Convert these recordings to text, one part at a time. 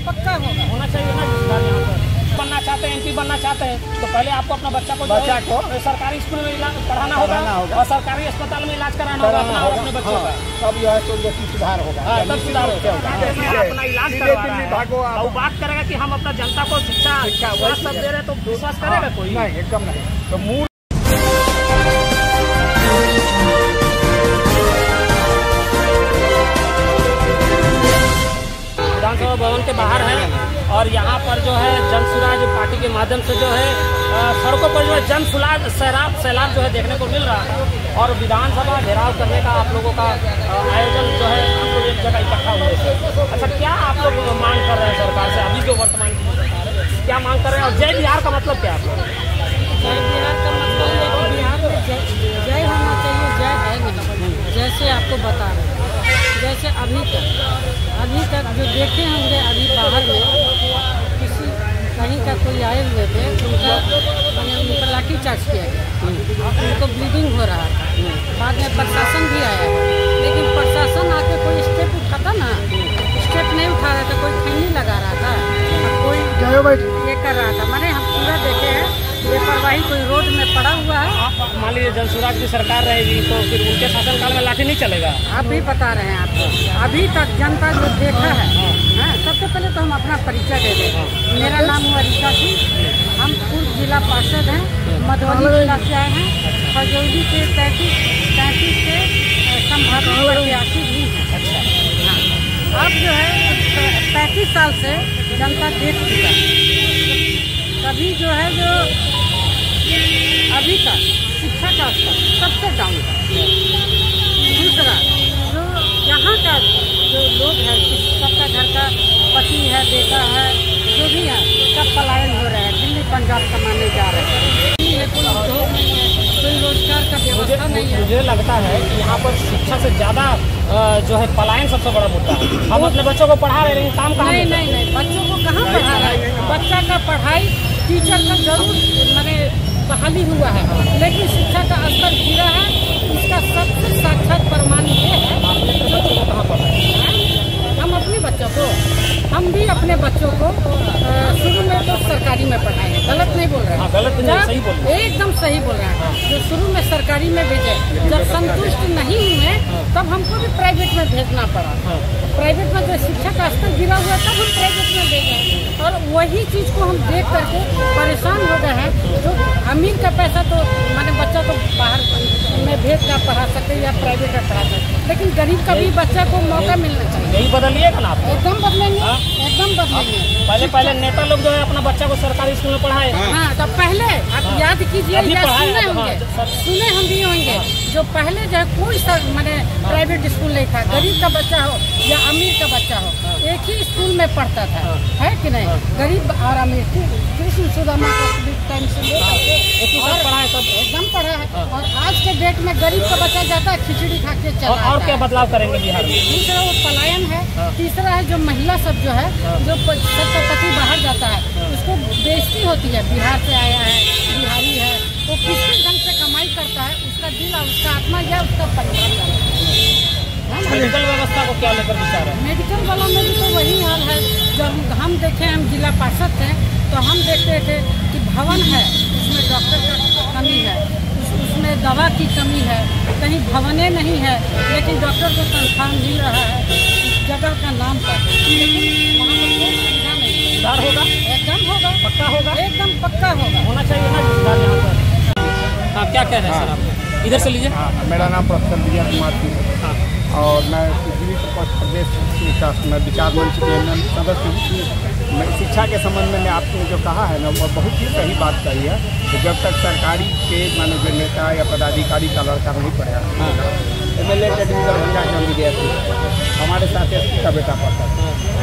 पक्का होना चाहिए ना। जिस यहाँ पर बनना चाहते हैं, MP बनना चाहते हैं, तो पहले आपको अपना बच्चा को सरकारी स्कूल में पढ़ाना होगा और सरकारी अस्पताल में इलाज कराना होगा अपना और अपने बच्चों का। तब जो है तो सुधार होगा, तब सुधार होगा। अपना इलाज करवा रहा है, बात करेगा कि हम अपना जनता को शिक्षा सब दे रहे हैं, तो विश्वास करेगा कोई? नहीं, एकदम नहीं। तो मूल विधानसभा भवन के बाहर है और यहाँ पर जो है जनसुराज पार्टी के माध्यम से जो है सड़कों पर जो है सैलाब जो है देखने को मिल रहा है और विधानसभा घेराव करने का आप लोगों का आयोजन जो है आप लोग एक जगह इकट्ठा हुए थे। अच्छा, क्या आप लोग मांग कर रहे हैं सरकार से अभी जो वर्तमान की सरकार है, क्या मांग कर रहे हैं और जय बिहार का मतलब क्या है? जय बिहार का मतलब है कि बिहार में जय होना चाहिए, जय है नहीं। जैसे आपको बता रहे हैं, जैसे अभी तक जो देखे होंगे अभी बाहर में किसी कहीं का कोई आए हुए थे, उनका लाठी चार्ज किया गया, उनको ब्लीडिंग हो रहा था। बाद में प्रशासन भी आया है, लेकिन प्रशासन आके कोई स्टेप उठाता ना, स्टेप नहीं उठा रहा था, कोई खैनी लगा रहा था, कोई ये कर रहा था। मैंने हम पूरा देखे हैं, बेपरवाही कोई रोड में पड़ा हुआ है। मान लीजिए जनसुराज की सरकार रहेगी तो फिर उनके शासनकाल में लाठी नहीं चलेगा? आप भी बता रहे हैं आपको, अभी तक जनता जो देखा है, सबसे पहले तो हम अपना परिचय दे दें। मेरा नाम हुआ रीता सिंह, हम पूर्व जिला पार्षद हैं, मधुबनी जिला से आए हैं, खजौली के 33 के संभागीय प्रत्याशी भी हैं। हाँ, अब जो है 35 साल से जनता देख चुका है। तभी जो है जो अभी तक शिक्षा का स्तर सबसे डाउन है। दूसरा जो यहाँ का जो लोग हैं, सबका घर का पति है, बेटा है, जो भी है, सब पलायन हो रहे हैं, दिल्ली पंजाब कमाने जा रहे हैं। कोई उद्योग नहीं है, कोई रोजगार का व्यवस्था नहीं है। मुझे लगता है कि यहाँ पर शिक्षा से ज़्यादा जो है पलायन सबसे बड़ा मुद्दा है। हम अपने बच्चों को पढ़ा रहे हैं, काम कहाँ? नहीं, बच्चों को कहाँ पढ़ा रहे हैं? बच्चा का पढ़ाई टीचर का जरूर मैंने बहाली हुआ है, लेकिन शिक्षा का स्तर गिरा है। इसका सबसे साक्षात प्रमाण ये है। बच्चों को कहाँ पढ़ा है? हम अपने बच्चों को, हम भी अपने बच्चों को शुरू में तो सरकारी में पढ़ाए हैं, गलत नहीं बोल रहे हैं। गलत नहीं, सही बोल रहे हैं, एकदम सही बोल रहे हैं। जो शुरू में सरकारी में भेजे, जब संतुष्ट नहीं हुए तब हमको भी प्राइवेट में भेजना पड़ा। प्राइवेट में जो शिक्षा का स्तर गिरा हुआ तब हम प्राइवेट में भेजे, और वही चीज को हम देख करके परेशान हो गए हैं। जो अमीर का पैसा तो मैंने बच्चा तो बाहर में भेज कर पढ़ा सकते या प्राइवेट में पढ़ा सकते, लेकिन गरीब का भी बच्चा को मौका मिलना चाहिए। यही बदलिएगा ना आप? एकदम बदलेंगे, एकदम बदलेंगे। पहले नेता लोग जो है अपना बच्चा को सरकारी स्कूल में पढ़ाए। हाँ, तो पहले आप याद कीजिए, या सुने होंगे, सुने हम भी होंगे, जो पहले जो है कोई मैंने प्राइवेट स्कूल नहीं था। गरीब का बच्चा हो या अमीर का बच्चा हो, एक ही स्कूल में पढ़ता था, है कि नहीं? गरीब और अमीर कृष्ण सुदामा का टाइम से पढ़ा है, सब एकदम पढ़ा है। और आज के डेट में गरीब का बच्चा जाता है खिचड़ी खा के चला। और क्या बदलाव करेंगे बिहार में? दूसरा वो पलायन है। तीसरा है जो महिला सब जो है, जो सबका पति बाहर जाता है, उसको बेइज्जती होती है। बिहार से आया है, बिहारी है, वो किस ढंग से कमाई करता है, उसका दिल और उसका आत्मा या उसका परिवार। मेडिकल व्यवस्था को क्या लेकर विचार है? मेडिकल वालों में भी तो वही हाल है। जब हम देखे, हम जिला पार्षद थे, तो हम देखते थे कि भवन है, उसमें डॉक्टर का कमी है, उसमें दवा की कमी है, कहीं भवने नहीं है, लेकिन डॉक्टर को तनख्वाह मिल रहा है उस जगह का नाम पर, लेकिन वहाँ पर कोई सुविधा नहीं। सुधार होगा? एकदम होगा, पक्का होगा, एकदम पक्का होगा, होना चाहिए ना सुधार यहाँ पर। हाँ, क्या कह रहे हैं सर आप? इधर से लीजिए। मेरा नाम प्रोफेसर विजय कुमार सिंह है और मैं प्रदेश विकास में विचार मंच के सदस्य हूँ। शिक्षा के संबंध में आपने जो कहा है ना, वो बहुत ही सही बात कही है। तो जब तक सरकारी के माने जो नेता या पदाधिकारी का लड़का नहीं पढ़ेगा, MLA के दरभंगा के हम विद्यार्थी, हमारे साथ SP का बेटा पढ़ता था।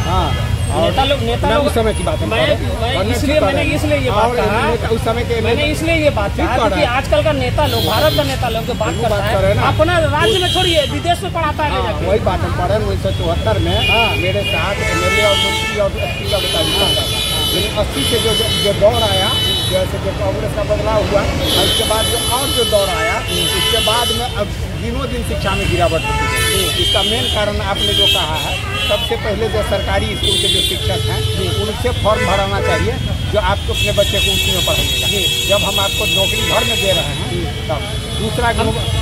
हाँ, नेता लोग उस समय की बात है। मैंने इसलिए ये बात कहा, उस समय के मैंने इसलिए ये बात कहा कि आजकल का नेता लोग, भारत का नेता लोग जो बात करता है, अपना राज्य में छोड़िए विदेश में पढ़ाता है। वही बात हम पढ़े 1974 में मेरे साथ MLA और मंत्री और SP का बेटा भी पढ़ता था। लेकिन 80 से जो दौर आया, जैसे कि कांग्रेस का बदलाव हुआ, और उसके बाद जो दौर आया, उसके बाद में अब दिनों दिन शिक्षा में गिरावट होती है। इसका मेन कारण आपने जो कहा है, सबसे पहले जो सरकारी स्कूल के जो शिक्षक हैं उनसे फॉर्म भराना चाहिए जो आपको अपने बच्चे को उसी में पढ़ाइएगा। जब हम आपको नौकरी भर में दे रहे हैं तब दूसरा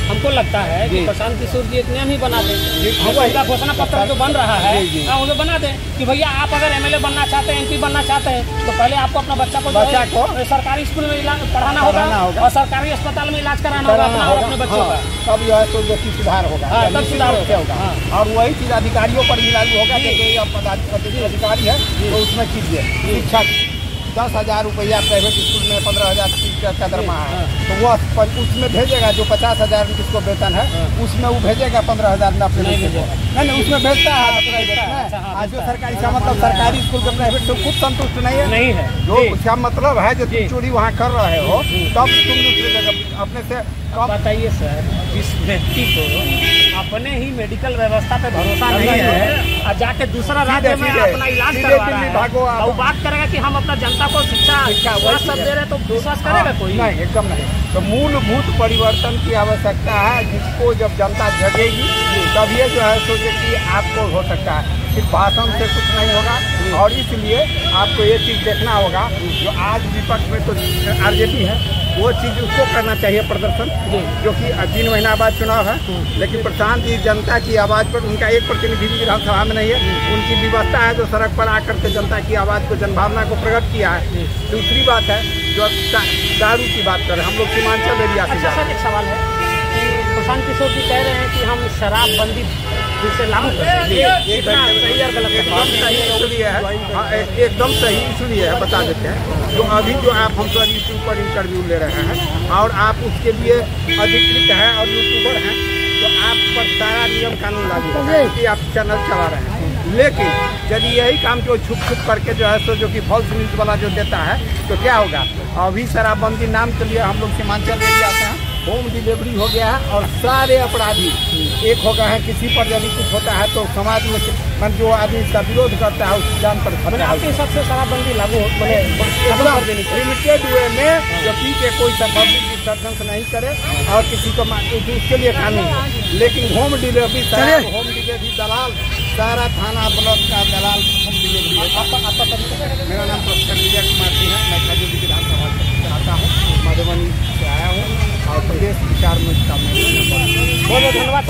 हमको लगता है कि प्रशांत किशोर जी एक नियम ही बना दें, पहला घोषणा पत्र जो बन रहा है उसे बना दें कि भैया आप अगर एमएलए बनना चाहते हैं, एमपी बनना चाहते हैं तो पहले आपको अपना बच्चा को सरकारी स्कूल में पढ़ाना होगा और सरकारी अस्पताल में इलाज कराना होगा अपना और अपने बच्चों का। तब जो है तो व्यक्ति सुधार होगा, तब सुधार होगा। और वही चीज अधिकारियों पर भी लागू होगा कि अधिकारी है तो उसमें कीजिए शिक्षक 10,000 रुपया प्राइवेट स्कूल में 15,000 का दरमाहा है तो वो उसमें भेजेगा जो 50,000 जिसको वेतन है उसमें वो भेजेगा 15,000 में अपने नहीं उसमें भेजता है। आज जो सरकारी का मतलब सरकारी स्कूल के प्राइवेट से खुद संतुष्ट नहीं है जो उसका मतलब है जो तुम चोरी वहाँ कर रहे हो तब तुम दूसरी जगह अपने से। बताइए सर, जिस व्यक्ति को अपने ही मेडिकल व्यवस्था पे भरोसा नहीं है और जाके दूसरा राज्य में अपना इलाज करवा रहा है और बात करेगा कि हम अपना जनता को शिक्षा सब दे रहे तो विश्वास करेगा कोई? नहीं, एकदम नहीं। तो मूलभूत परिवर्तन की आवश्यकता है जिसको जब जनता जगेगी तब ये जो है सोचे कि आपको हो सकता है, सिर्फ भाषण से कुछ नहीं होगा। और इसलिए आपको ये चीज़ देखना होगा जो आज विपक्ष में तो आरजेडी है वो चीज़ उसको करना चाहिए प्रदर्शन, जो कि 3 महीना बाद चुनाव है लेकिन प्रशांत जी जनता की आवाज़ पर उनका एक प्रतिनिधि भी विधानसभा में नहीं है। उनकी व्यवस्था है जो सड़क पर आकर के जनता की आवाज़ को जनभावना को प्रकट किया है। दूसरी बात है जो दारू की बात करें, हम लोग सीमांचल एरिया से अच्छा सर, एक सवाल है कि प्रशांत किशोर जी कह रहे हैं कि हम शराबबंदी फिर से लागू करेंगे, सही और गलत है? एकदम सही इसलिए है, बता देते हैं जो अभी जो आप हमसे यूट्यूब पर इंटरव्यू ले रहे हैं और आप उसके लिए अधिकृत हैं और यूट्यूबर हैं तो आप पर सारा नियम कानून लागू होगा क्योंकि आप चैनल चला रहे हैं। लेकिन यदि यही काम जो छुप करके जो है सो जो कि फॉल्स न्यूज वाला जो देता है तो क्या होगा? अभी शराबबंदी नाम के लिए हम लोग सीमांचल एरिया से हैं, होम डिलीवरी हो गया है और सारे अपराधी एक हो गए हैं। किसी पर यदि कुछ होता है तो समाज में जो आदमी इसका विरोध करता है उस जान पर आपके हिसाब से शराबबंदी लागू लिमिटेड वे में जो पी के कोई पब्लिक डिस्टर्बेंस नहीं करे और किसी को उसके लिए कानून है। लेकिन होम डिलीवरी दलाल सारा थाना ब्लॉक का दलाल होम डिलीवरी। मेरा नाम प्रोफेसर विजय कुमार सिंह है, मैं खजूरी विधानसभा से चलाता हूँ, मधुबनी से आया हूँ और प्रदेश विचार मंच का मैं बहुत धन्यवाद।